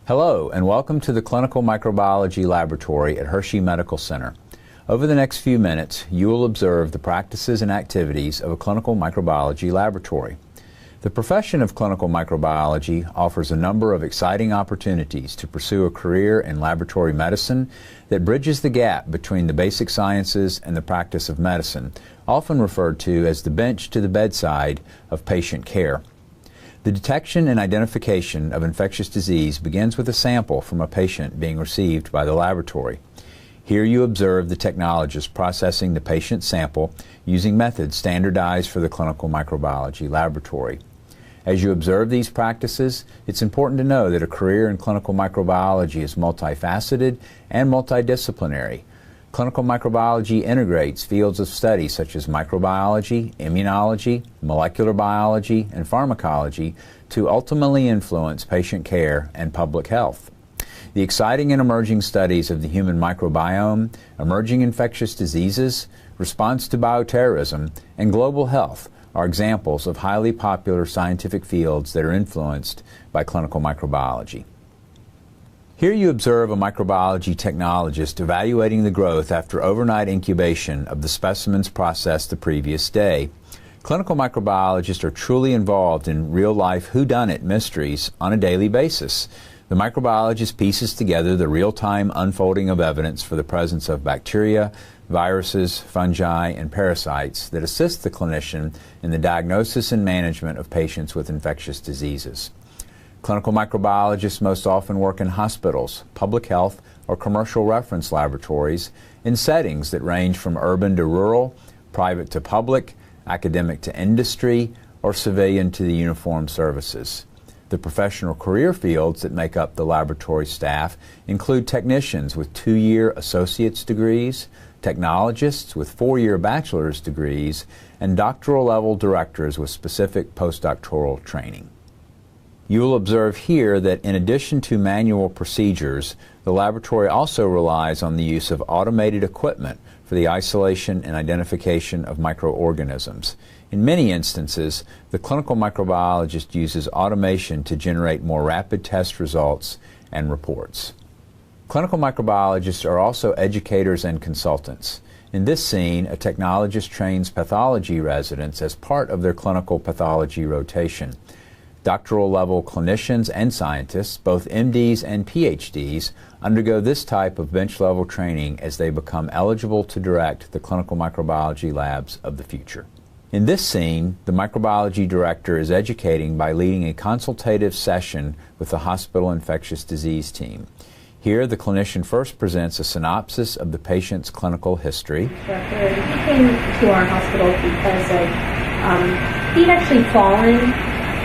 Hello, and welcome to the Clinical Microbiology Laboratory at Hershey Medical Center. Over the next few minutes, you will observe the practices and activities of a clinical microbiology laboratory. The profession of clinical microbiology offers a number of exciting opportunities to pursue a career in laboratory medicine that bridges the gap between the basic sciences and the practice of medicine, often referred to as the bench to the bedside of patient care. The detection and identification of infectious disease begins with a sample from a patient being received by the laboratory. Here you observe the technologist processing the patient's sample using methods standardized for the clinical microbiology laboratory. As you observe these practices, it's important to know that a career in clinical microbiology is multifaceted and multidisciplinary. Clinical microbiology integrates fields of study such as microbiology, immunology, molecular biology, and pharmacology to ultimately influence patient care and public health. The exciting and emerging studies of the human microbiome, emerging infectious diseases, response to bioterrorism, and global health are examples of highly popular scientific fields that are influenced by clinical microbiology. Here you observe a microbiology technologist evaluating the growth after overnight incubation of the specimens processed the previous day. Clinical microbiologists are truly involved in real-life whodunit mysteries on a daily basis. The microbiologist pieces together the real-time unfolding of evidence for the presence of bacteria, viruses, fungi, and parasites that assist the clinician in the diagnosis and management of patients with infectious diseases. Clinical microbiologists most often work in hospitals, public health, or commercial reference laboratories in settings that range from urban to rural, private to public, academic to industry, or civilian to the uniformed services. The professional career fields that make up the laboratory staff include technicians with 2-year associate's degrees, technologists with 4-year bachelor's degrees, and doctoral level directors with specific postdoctoral training. You will observe here that in addition to manual procedures, the laboratory also relies on the use of automated equipment for the isolation and identification of microorganisms. In many instances, the clinical microbiologist uses automation to generate more rapid test results and reports. Clinical microbiologists are also educators and consultants. In this scene, a technologist trains pathology residents as part of their clinical pathology rotation. Doctoral level clinicians and scientists, both MDs and PhDs, undergo this type of bench level training as they become eligible to direct the clinical microbiology labs of the future. In this scene, the microbiology director is educating by leading a consultative session with the hospital infectious disease team. Here, the clinician first presents a synopsis of the patient's clinical history. He came to our hospital because he'd actually fallen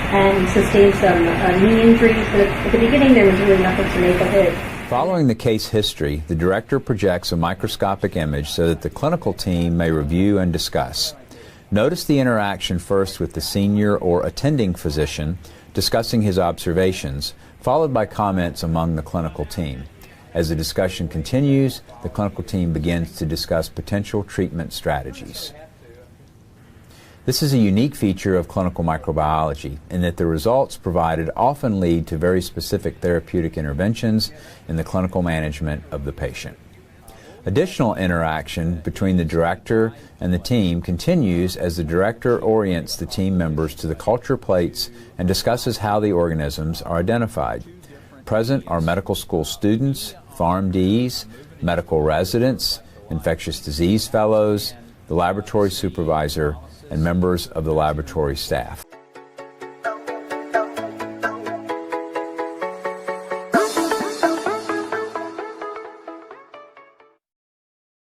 and sustained some knee injuries, but at the beginning there was really nothing to make of it. Following the case history, the director projects a microscopic image so that the clinical team may review and discuss. Notice the interaction first with the senior or attending physician discussing his observations, followed by comments among the clinical team. As the discussion continues, the clinical team begins to discuss potential treatment strategies. This is a unique feature of clinical microbiology in that the results provided often lead to very specific therapeutic interventions in the clinical management of the patient. Additional interaction between the director and the team continues as the director orients the team members to the culture plates and discusses how the organisms are identified. Present are medical school students, PharmDs, medical residents, infectious disease fellows, the laboratory supervisor, and members of the laboratory staff.